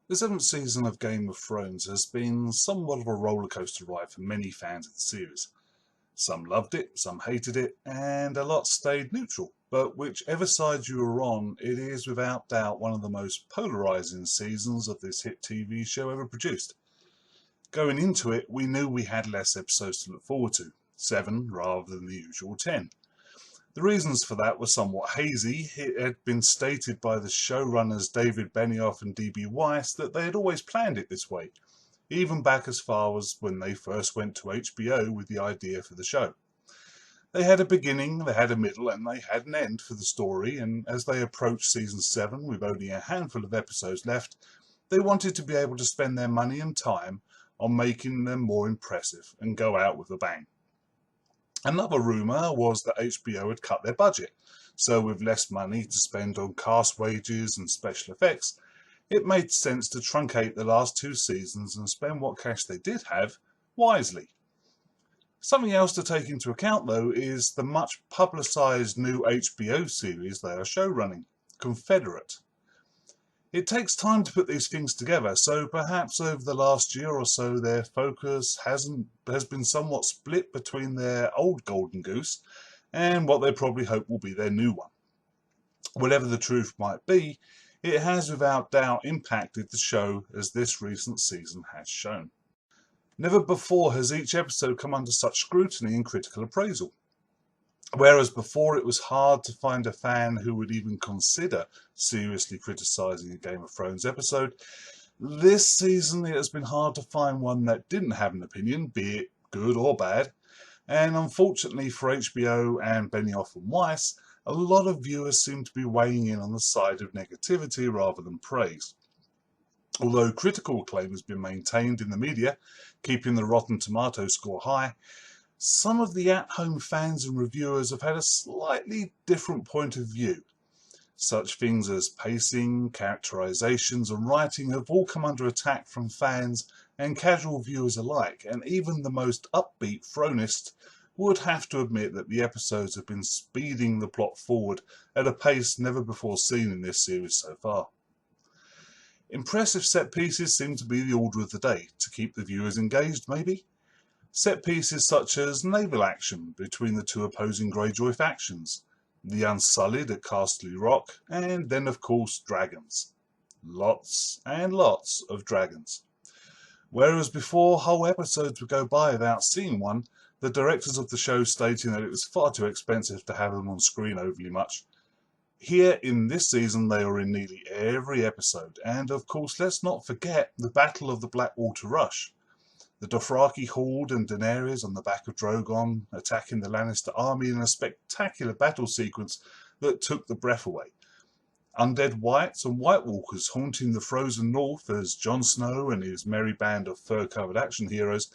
The seventh season of Game of Thrones has been somewhat of a rollercoaster ride for many fans of the series. Some loved it, some hated it, and a lot stayed neutral. But whichever side you were on, it is without doubt one of the most polarising seasons of this hit TV show ever produced. Going into it, we knew we had less episodes to look forward to, 7 rather than the usual 10. The reasons for that were somewhat hazy. It had been stated by the showrunners David Benioff and D.B. Weiss that they had always planned it this way, even back as far as when they first went to HBO with the idea for the show. They had a beginning, they had a middle, and they had an end for the story, and as they approached season 7 with only a handful of episodes left, they wanted to be able to spend their money and time on making them more impressive and go out with a bang. Another rumour was that HBO had cut their budget, so with less money to spend on cast wages and special effects, it made sense to truncate the last 2 seasons and spend what cash they did have wisely. Something else to take into account though is the much publicised new HBO series they are showrunning, Confederate. It takes time to put these things together, so perhaps over the last year or so their focus has been somewhat split between their old golden goose and what they probably hope will be their new one. Whatever the truth might be, it has without doubt impacted the show as this recent season has shown. Never before has each episode come under such scrutiny and critical appraisal. Whereas before it was hard to find a fan who would even consider seriously criticising a Game of Thrones episode, this season it has been hard to find one that didn't have an opinion, be it good or bad, and unfortunately for HBO and Benioff and Weiss, a lot of viewers seem to be weighing in on the side of negativity rather than praise. Although critical acclaim has been maintained in the media, keeping the Rotten Tomatoes score high, some of the at-home fans and reviewers have had a slightly different point of view. Such things as pacing, characterizations and writing have all come under attack from fans and casual viewers alike, and even the most upbeat Thronist would have to admit that the episodes have been speeding the plot forward at a pace never before seen in this series so far. Impressive set pieces seem to be the order of the day, to keep the viewers engaged maybe. Set pieces such as naval action between the 2 opposing Greyjoy factions, the Unsullied at Castle Rock, and then of course dragons. Lots and lots of dragons. Whereas before whole episodes would go by without seeing one, the directors of the show stating that it was far too expensive to have them on screen overly much. Here in this season they are in nearly every episode, and of course let's not forget the Battle of the Blackwater Rush. The Dothraki horde and Daenerys on the back of Drogon attacking the Lannister army in a spectacular battle sequence that took the breath away. Undead wights and White Walkers haunting the frozen north as Jon Snow and his merry band of fur-covered action heroes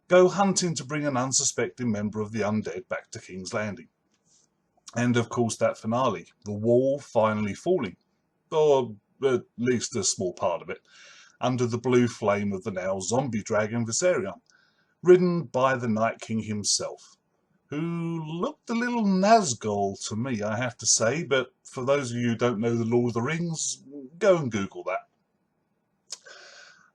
go hunting to bring an unsuspecting member of the undead back to King's Landing. And of course that finale, the wall finally falling, or at least a small part of it, under the blue flame of the now zombie dragon Viserion, ridden by the Night King himself, who looked a little Nazgul to me, I have to say, but for those of you who don't know the Lord of the Rings, go and Google that.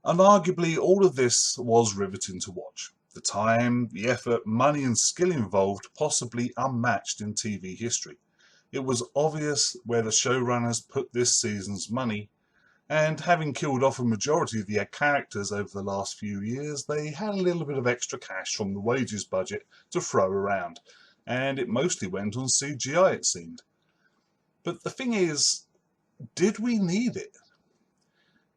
Unarguably, all of this was riveting to watch. The time, the effort, money and skill involved possibly unmatched in TV history. It was obvious where the showrunners put this season's money, and having killed off a majority of the characters over the last few years, they had a little bit of extra cash from the wages budget to throw around, and it mostly went on CGI it seemed. But the thing is, did we need it?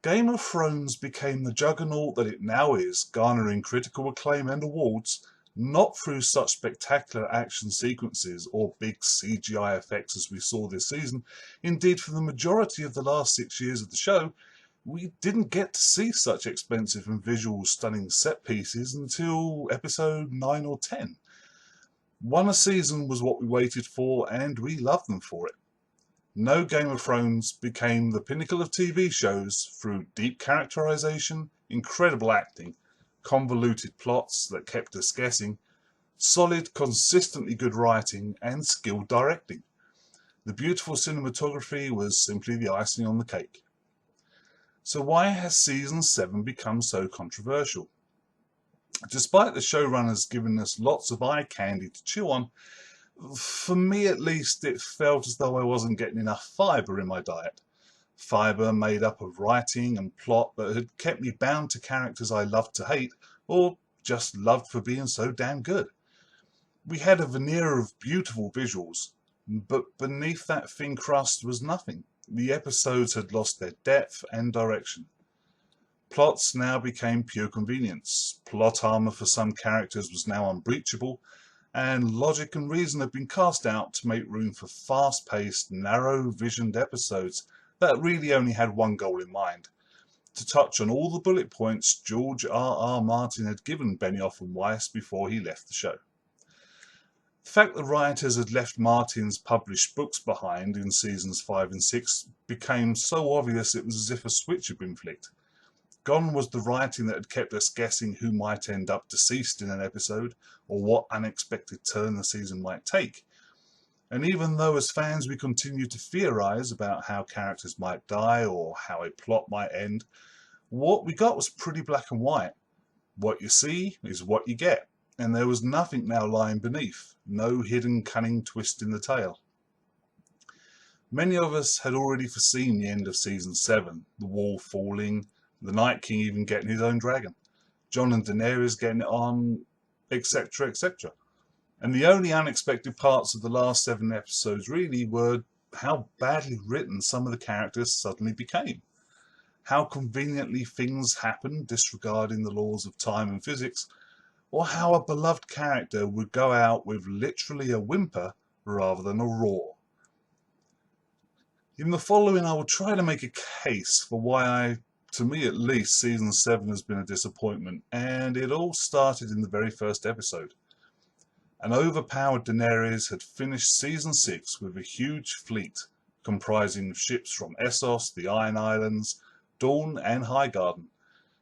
Game of Thrones became the juggernaut that it now is, garnering critical acclaim and awards, not through such spectacular action sequences or big CGI effects as we saw this season. Indeed, for the majority of the last 6 years of the show, we didn't get to see such expensive and visual stunning set pieces until episode 9 or 10. One a season was what we waited for, and we loved them for it. No Game of Thrones became the pinnacle of TV shows through deep characterization, incredible acting, convoluted plots that kept us guessing, solid, consistently good writing, and skilled directing. The beautiful cinematography was simply the icing on the cake. So why has Season 7 become so controversial? Despite the showrunners giving us lots of eye candy to chew on, for me at least it felt as though I wasn't getting enough fibre in my diet. Fibre made up of writing and plot that had kept me bound to characters I loved to hate, or just loved for being so damn good. We had a veneer of beautiful visuals, but beneath that thin crust was nothing. The episodes had lost their depth and direction. Plots now became pure convenience. Plot armor for some characters was now unbreachable, and logic and reason had been cast out to make room for fast-paced, narrow-visioned episodes that really only had one goal in mind: to touch on all the bullet points George R.R. Martin had given Benioff and Weiss before he left the show. The fact that writers had left Martin's published books behind in seasons 5 and 6 became so obvious it was as if a switch had been flicked. Gone was the writing that had kept us guessing who might end up deceased in an episode, or what unexpected turn the season might take. And even though as fans we continued to theorise about how characters might die or how a plot might end, what we got was pretty black and white. What you see is what you get, and there was nothing now lying beneath, no hidden cunning twist in the tale. Many of us had already foreseen the end of Season 7, the wall falling, the Night King even getting his own dragon, Jon and Daenerys getting it on, etc., etc. And the only unexpected parts of the last 7 episodes really were how badly written some of the characters suddenly became. How conveniently things happened disregarding the laws of time and physics, or how a beloved character would go out with literally a whimper rather than a roar. In the following, I will try to make a case for why to me at least, Season 7 has been a disappointment, and it all started in the very first episode. An overpowered Daenerys had finished Season 6 with a huge fleet, comprising of ships from Essos, the Iron Islands, Dorne and Highgarden.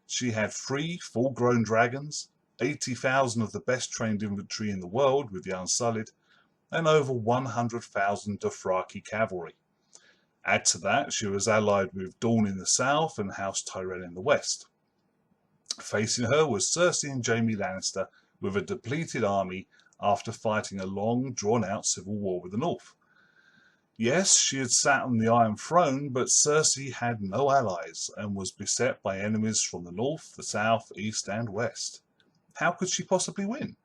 She had 3 full-grown dragons, 80,000 of the best-trained infantry in the world with the Unsullied, and over 100,000 Dothraki cavalry. Add to that, she was allied with Dorne in the south and House Tyrell in the west. Facing her was Cersei and Jaime Lannister with a depleted army after fighting a long, drawn-out civil war with the north. Yes, she had sat on the Iron Throne, but Cersei had no allies and was beset by enemies from the north, the south, east and west. How could she possibly win?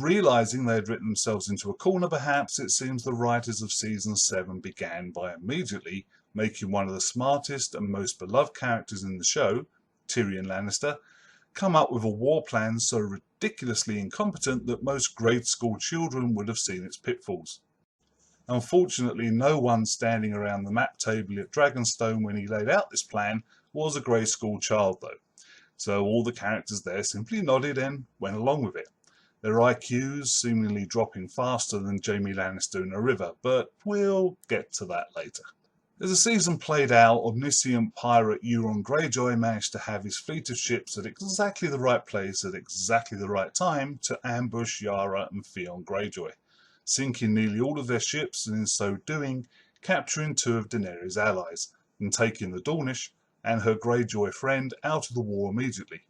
Realising they had written themselves into a corner perhaps, it seems the writers of Season 7 began by immediately making one of the smartest and most beloved characters in the show, Tyrion Lannister, come up with a war plan so ridiculously incompetent that most grade school children would have seen its pitfalls. Unfortunately, no one standing around the map table at Dragonstone when he laid out this plan was a grade school child though, so all the characters there simply nodded and went along with it. Their IQs seemingly dropping faster than Jaime Lannister in a river, but we'll get to that later. As the season played out, omniscient pirate Euron Greyjoy managed to have his fleet of ships at exactly the right place at exactly the right time to ambush Yara and Theon Greyjoy, sinking nearly all of their ships and in so doing capturing 2 of Daenerys' allies and taking the Dornish and her Greyjoy friend out of the war immediately.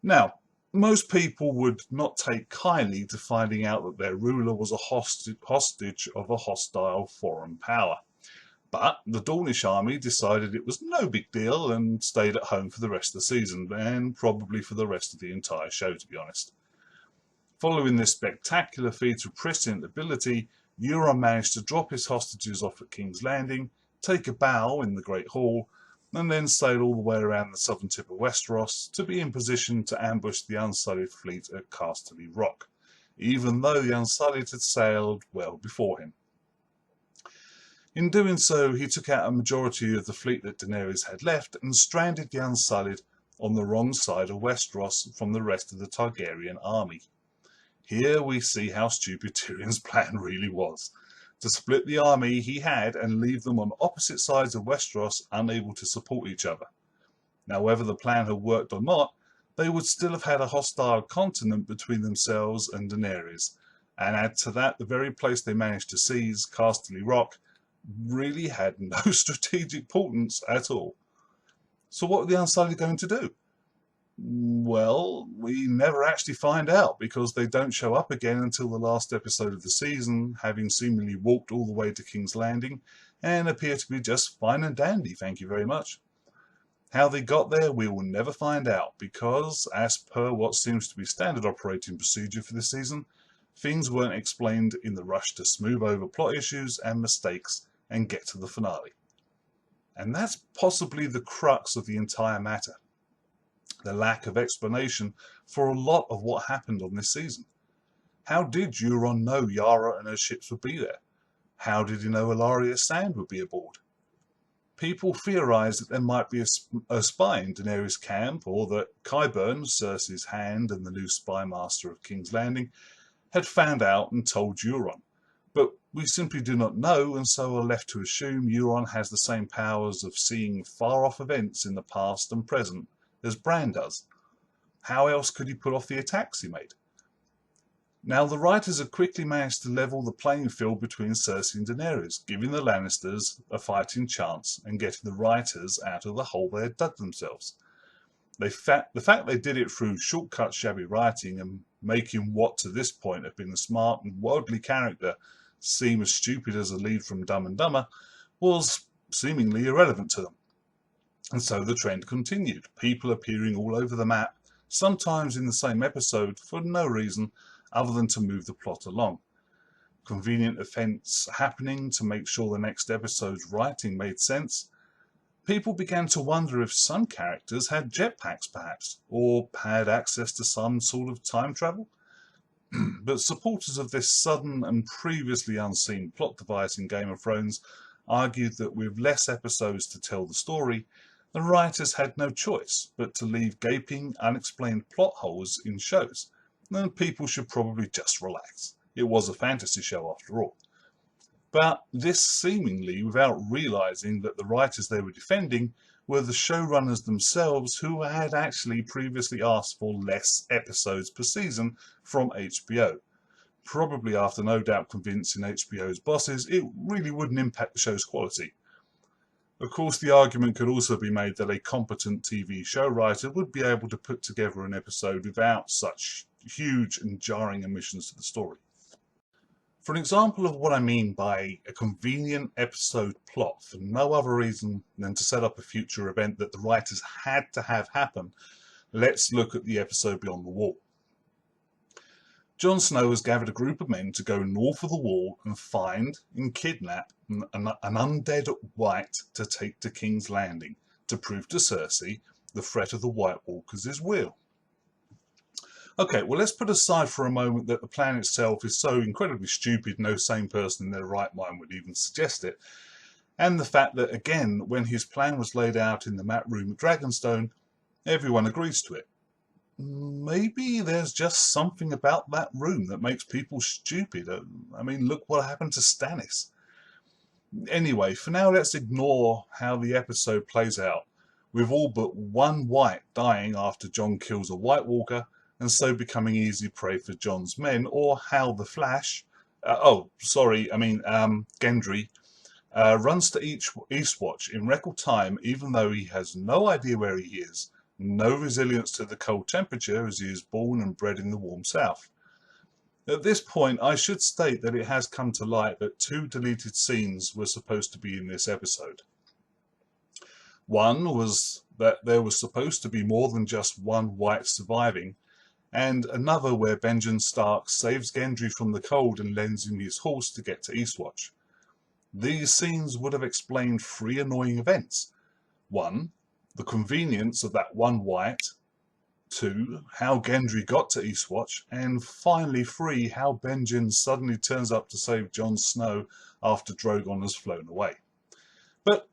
Now, most people would not take kindly to finding out that their ruler was a hostage of a hostile foreign power. But the Dornish army decided it was no big deal and stayed at home for the rest of the season, and probably for the rest of the entire show, to be honest. Following this spectacular feat of prescient ability, Euron managed to drop his hostages off at King's Landing, take a bow in the Great Hall, and then sail all the way around the southern tip of Westeros to be in position to ambush the Unsullied fleet at Casterly Rock, even though the Unsullied had sailed well before him. In doing so, he took out a majority of the fleet that Daenerys had left and stranded the Unsullied on the wrong side of Westeros from the rest of the Targaryen army. Here we see how stupid Tyrion's plan really was: to split the army he had and leave them on opposite sides of Westeros unable to support each other. Now, whether the plan had worked or not, they would still have had a hostile continent between themselves and Daenerys, and add to that the very place they managed to seize, Casterly Rock, really had no strategic importance at all. So what were the Unsullied going to do? Well, we never actually find out because they don't show up again until the last episode of the season, having seemingly walked all the way to King's Landing and appear to be just fine and dandy, thank you very much. How they got there we will never find out because, as per what seems to be standard operating procedure for this season, things weren't explained in the rush to smooth over plot issues and mistakes and get to the finale. And that's possibly the crux of the entire matter. The lack of explanation for a lot of what happened on this season. How did Euron know Yara and her ships would be there? How did he know Ellaria Sand would be aboard? People theorised that there might be a spy in Daenerys' camp, or that Qyburn, Cersei's hand and the new spy master of King's Landing, had found out and told Euron. But we simply do not know, and so are left to assume Euron has the same powers of seeing far-off events in the past and present as Bran does. How else could he put off the attacks he made? Now, the writers have quickly managed to level the playing field between Cersei and Daenerys, giving the Lannisters a fighting chance and getting the writers out of the hole they had dug themselves. The fact they did it through shortcut shabby writing and making what to this point have been a smart and worldly character seem as stupid as a lead from Dumb and Dumber was seemingly irrelevant to them. And so the trend continued, people appearing all over the map, sometimes in the same episode for no reason other than to move the plot along. Convenient events happening to make sure the next episode's writing made sense. People began to wonder if some characters had jetpacks perhaps, or had access to some sort of time travel. But supporters of this sudden and previously unseen plot device in Game of Thrones argued that with less episodes to tell the story, the writers had no choice but to leave gaping, unexplained plot holes in shows, and people should probably just relax. It was a fantasy show after all. But this seemingly without realising that the writers they were defending were the showrunners themselves, who had actually previously asked for less episodes per season from HBO. Probably after no doubt convincing HBO's bosses it really wouldn't impact the show's quality. Of course, the argument could also be made that a competent TV show writer would be able to put together an episode without such huge and jarring omissions to the story. For an example of what I mean by a convenient episode plot for no other reason than to set up a future event that the writers had to have happen, let's look at the episode Beyond the Wall. Jon Snow has gathered a group of men to go north of the wall and find and kidnap an undead White to take to King's Landing to prove to Cersei the threat of the White Walkers is real. Okay, well, let's put aside for a moment that the plan itself is so incredibly stupid no sane person in their right mind would even suggest it, and the fact that, again, when his plan was laid out in the map room at Dragonstone, everyone agrees to it. Maybe there's just something about that room that makes people stupid. I mean, look what happened to Stannis. Anyway, for now, let's ignore how the episode plays out, with all but one White dying after Jon kills a White Walker, and so becoming easy prey for Jon's men, or how the Flash, Gendry, runs to Eastwatch in record time, even though he has no idea where he is, no resilience to the cold temperature as he is born and bred in the warm south. At this point, I should state that it has come to light that 2 deleted scenes were supposed to be in this episode. One was that there was supposed to be more than just one White surviving, and another where Benjen Stark saves Gendry from the cold and lends him his horse to get to Eastwatch. These scenes would have explained 3 annoying events. 1. The convenience of that one White. 2. How Gendry got to Eastwatch. And finally 3. How Benjen suddenly turns up to save Jon Snow after Drogon has flown away. But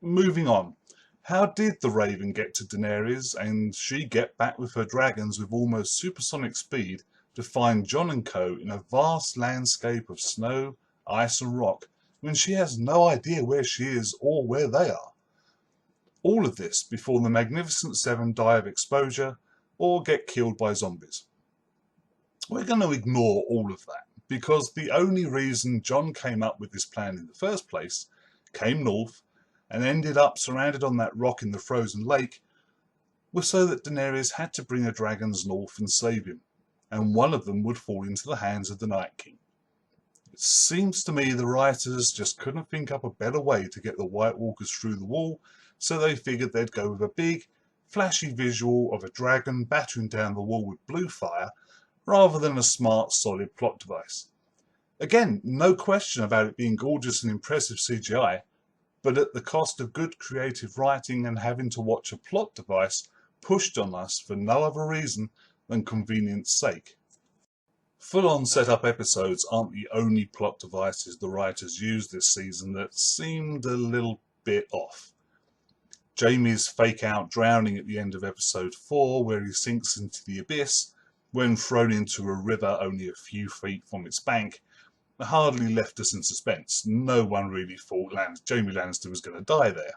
moving on. How did the Raven get to Daenerys and she get back with her dragons with almost supersonic speed to find Jon and co in a vast landscape of snow, ice and rock when she has no idea where she is or where they are? All of this before the Magnificent Seven die of exposure or get killed by zombies. We're going to ignore all of that because the only reason Jon came up with this plan in the first place, came north, and ended up surrounded on that rock in the frozen lake was so that Daenerys had to bring her dragons north and save him, and one of them would fall into the hands of the Night King. It seems to me the writers just couldn't think up a better way to get the White Walkers through the wall, so they figured they'd go with a big, flashy visual of a dragon battering down the wall with blue fire, rather than a smart, solid plot device. Again, no question about it being gorgeous and impressive CGI, but at the cost of good creative writing and having to watch a plot device pushed on us for no other reason than convenience sake. Full-on set-up episodes aren't the only plot devices the writers used this season that seemed a little bit off. Jaime's fake-out drowning at the end of episode 4, where he sinks into the abyss when thrown into a river only a few feet from its bank, hardly left us in suspense. No one really thought Jaime Lannister was going to die there.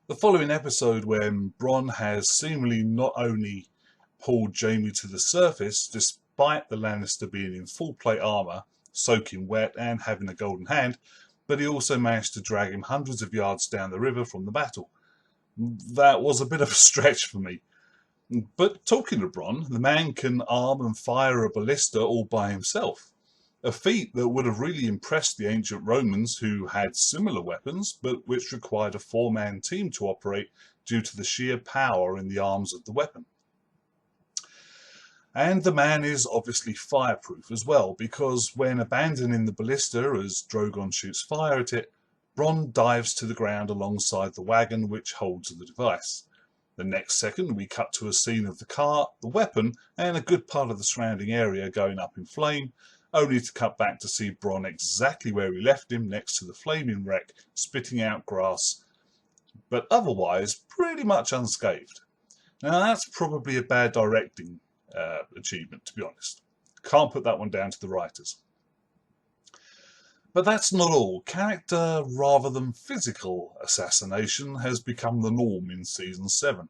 The following episode, when Bronn has seemingly not only pulled Jaime to the surface, despite the Lannister being in full plate armour, soaking wet and having a golden hand, but he also managed to drag him hundreds of yards down the river from the battle. That was a bit of a stretch for me. But talking of Bronn, the man can arm and fire a ballista all by himself. A feat that would have really impressed the ancient Romans, who had similar weapons, but which required a four-man team to operate due to the sheer power in the arms of the weapon. And the man is obviously fireproof as well, because when abandoning the ballista as Drogon shoots fire at it, Bronn dives to the ground alongside the wagon which holds the device. The next second we cut to a scene of the cart, the weapon, and a good part of the surrounding area going up in flame, only to cut back to see Bronn exactly where he left him, next to the flaming wreck, spitting out grass, but otherwise pretty much unscathed. Now that's probably a bad directing achievement, to be honest. Can't put that one down to the writers. But that's not all. Character rather than physical assassination has become the norm in Season 7.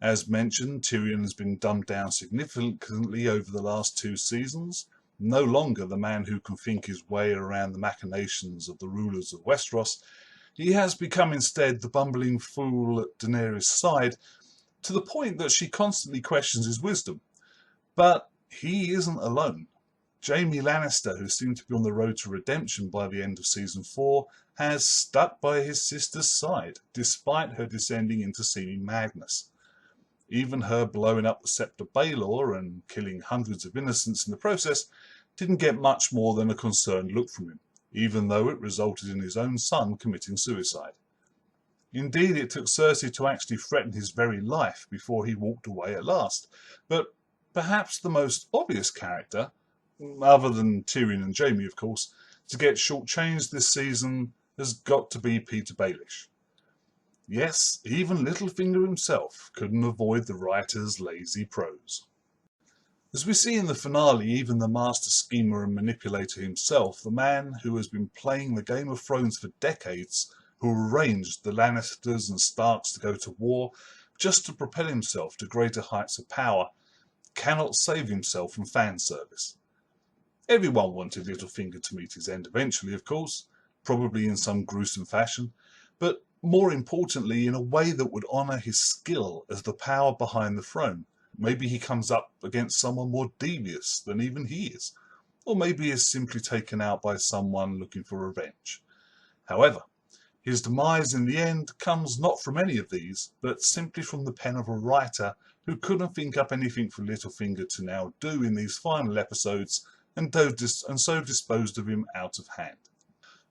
As mentioned, Tyrion has been dumbed down significantly over the last 2 seasons. No longer the man who can think his way around the machinations of the rulers of Westeros, he has become instead the bumbling fool at Daenerys' side, to the point that she constantly questions his wisdom. But he isn't alone. Jaime Lannister, who seemed to be on the road to redemption by the end of Season 4, has stuck by his sister's side, despite her descending into seeming madness. Even her blowing up the Sept of Baelor and killing hundreds of innocents in the process didn't get much more than a concerned look from him, even though it resulted in his own son committing suicide. Indeed, it took Cersei to actually threaten his very life before he walked away at last. But perhaps the most obvious character, other than Tyrion and Jaime of course, to get shortchanged this season has got to be Petyr Baelish. Yes, even Littlefinger himself couldn't avoid the writer's lazy prose. As we see in the finale, even the master schemer and manipulator himself, the man who has been playing the Game of Thrones for decades, who arranged the Lannisters and Starks to go to war just to propel himself to greater heights of power, cannot save himself from fan service. Everyone wanted Littlefinger to meet his end eventually, of course, probably in some gruesome fashion, but more importantly in a way that would honour his skill as the power behind the throne. Maybe he comes up against someone more devious than even he is, or maybe is simply taken out by someone looking for revenge. However, his demise in the end comes not from any of these, but simply from the pen of a writer who couldn't think up anything for Littlefinger to now do in these final episodes, and so disposed of him out of hand.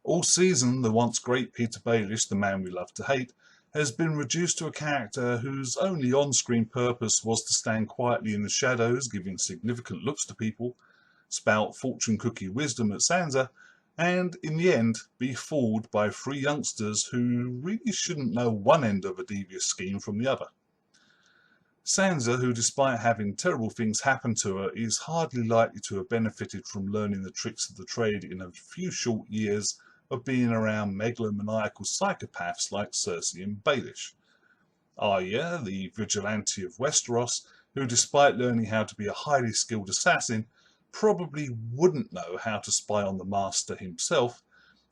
All season, the once great Petyr Baelish, the man we love to hate, has been reduced to a character whose only on-screen purpose was to stand quietly in the shadows, giving significant looks to people, spout fortune cookie wisdom at Sansa, and, in the end, be fooled by 3 youngsters who really shouldn't know one end of a devious scheme from the other. Sansa, who despite having terrible things happen to her, is hardly likely to have benefited from learning the tricks of the trade in a few short years of being around megalomaniacal psychopaths like Cersei and Baelish. Arya, the vigilante of Westeros, who despite learning how to be a highly skilled assassin, probably wouldn't know how to spy on the master himself,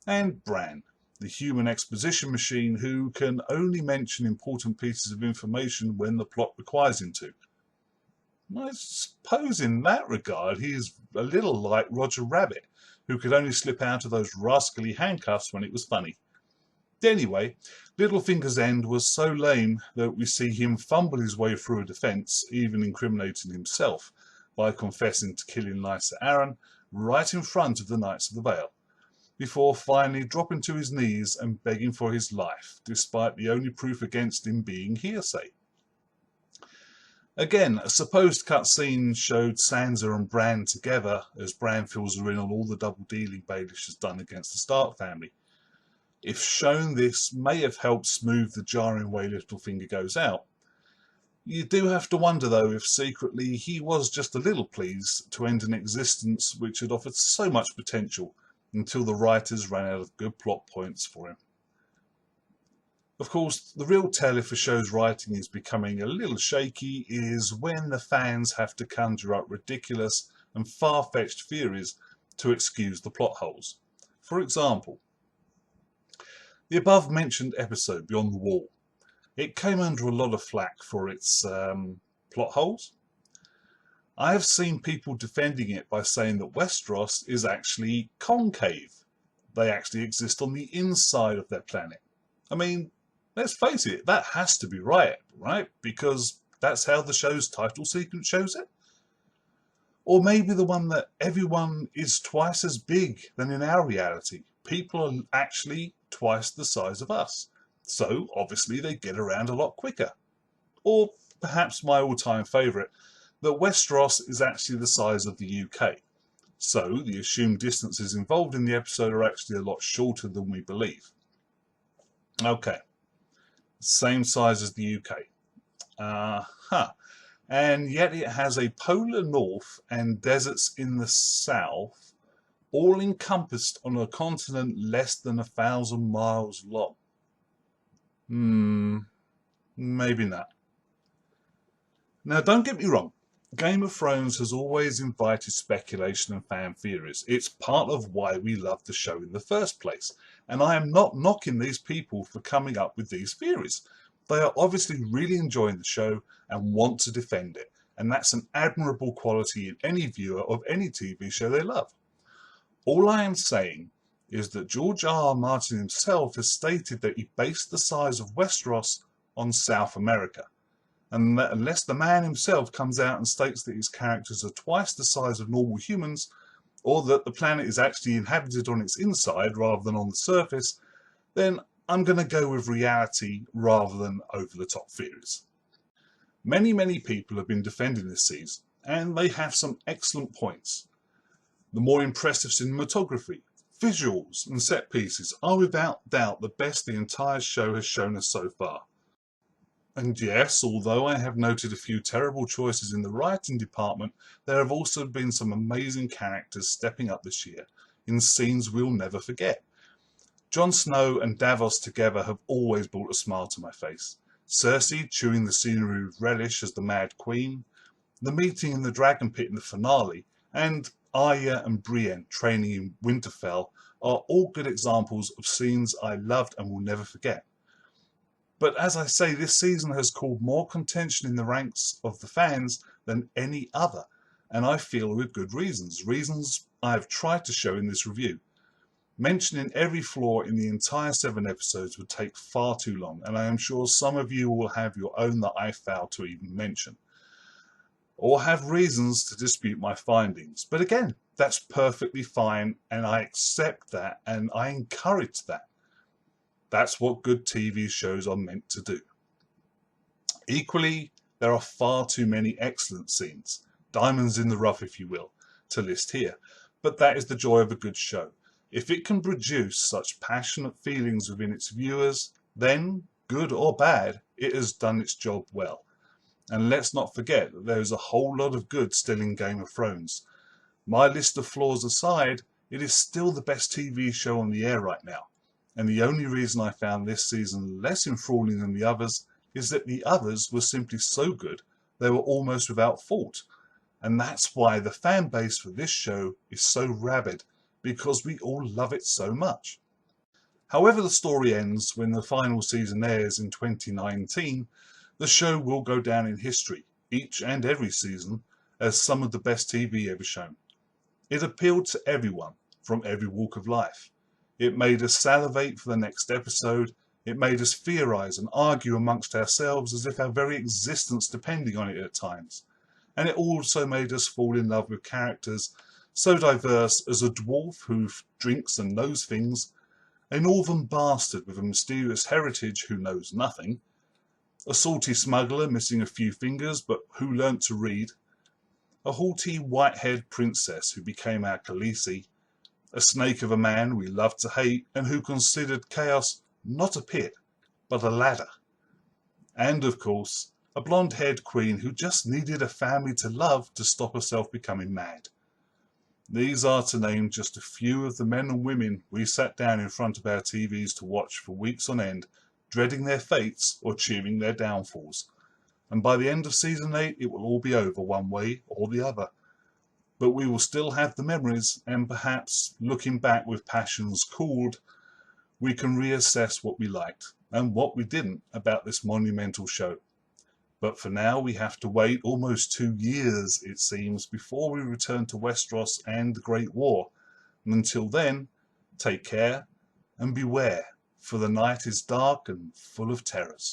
and Bran, the human exposition machine who can only mention important pieces of information when the plot requires him to. I suppose in that regard he is a little like Roger Rabbit, who could only slip out of those rascally handcuffs when it was funny. Anyway, Littlefinger's end was so lame that we see him fumble his way through a defence, even incriminating himself by confessing to killing Lysa Arryn right in front of the Knights of the Vale, before finally dropping to his knees and begging for his life, despite the only proof against him being hearsay. Again, a supposed cutscene showed Sansa and Bran together as Bran fills her in on all the double-dealing Baelish has done against the Stark family. If shown, this may have helped smooth the jarring way Littlefinger goes out. You do have to wonder, though, if secretly he was just a little pleased to end an existence which had offered so much potential until the writers ran out of good plot points for him. Of course, the real tell if a show's writing is becoming a little shaky is when the fans have to conjure up ridiculous and far-fetched theories to excuse the plot holes. For example, the above-mentioned episode, Beyond the Wall, it came under a lot of flack for its plot holes. I have seen people defending it by saying that Westeros is actually concave. They actually exist on the inside of their planet. I mean, let's face it, that has to be right? Because that's how the show's title sequence shows it. Or maybe the one that everyone is twice as big than in our reality. People are actually twice the size of us. So, obviously, they get around a lot quicker. Or, perhaps my all-time favourite, that Westeros is actually the size of the UK. So, the assumed distances involved in the episode are actually a lot shorter than we believe. Okay. Same size as the UK. And yet it has a polar north and deserts in the south, all encompassed on a continent less than 1,000 miles long. Maybe not. Now, don't get me wrong. Game of Thrones has always invited speculation and fan theories. It's part of why we love the show in the first place. And I am not knocking these people for coming up with these theories. They are obviously really enjoying the show and want to defend it. And that's an admirable quality in any viewer of any TV show they love. All I am saying is that George R.R. Martin himself has stated that he based the size of Westeros on South America, and that unless the man himself comes out and states that his characters are twice the size of normal humans, or that the planet is actually inhabited on its inside rather than on the surface, then I'm going to go with reality rather than over-the-top theories. Many people have been defending this season, and they have some excellent points. The more impressive cinematography, visuals and set pieces are without doubt the best the entire show has shown us so far. And yes, although I have noted a few terrible choices in the writing department, there have also been some amazing characters stepping up this year in scenes we'll never forget. Jon Snow and Davos together have always brought a smile to my face. Cersei chewing the scenery with relish as the Mad Queen, the meeting in the Dragon Pit in the finale, and Arya and Brienne training in Winterfell are all good examples of scenes I loved and will never forget. But as I say, this season has caused more contention in the ranks of the fans than any other, and I feel with good reasons I have tried to show in this review. Mentioning every flaw in the entire 7 episodes would take far too long, and I am sure some of you will have your own that I failed to even mention, or have reasons to dispute my findings. But again, that's perfectly fine, and I accept that, and I encourage that. That's what good TV shows are meant to do. Equally, there are far too many excellent scenes, diamonds in the rough if you will, to list here, but that is the joy of a good show. If it can produce such passionate feelings within its viewers, then, good or bad, it has done its job well. And let's not forget that there is a whole lot of good still in Game of Thrones. My list of flaws aside, it is still the best TV show on the air right now. And the only reason I found this season less enthralling than the others is that the others were simply so good they were almost without fault. And that's why the fan base for this show is so rabid, because we all love it so much. However the story ends when the final season airs in 2019, the show will go down in history, each and every season, as some of the best TV ever shown. It appealed to everyone, from every walk of life. It made us salivate for the next episode. It made us theorize and argue amongst ourselves as if our very existence depended on it at times. And it also made us fall in love with characters so diverse as a dwarf who drinks and knows things, a northern bastard with a mysterious heritage who knows nothing, a salty smuggler missing a few fingers but who learnt to read, a haughty white-haired princess who became our Khaleesi, a snake of a man we loved to hate and who considered chaos not a pit, but a ladder. And, of course, a blonde-haired queen who just needed a family to love to stop herself becoming mad. These are to name just a few of the men and women we sat down in front of our TVs to watch for weeks on end, dreading their fates or cheering their downfalls. And by the end of season 8, it will all be over one way or the other. But we will still have the memories, and perhaps, looking back with passions cooled, we can reassess what we liked and what we didn't about this monumental show. But for now, we have to wait almost 2 years, it seems, before we return to Westeros and the Great War. And until then, take care and beware, for the night is dark and full of terrors.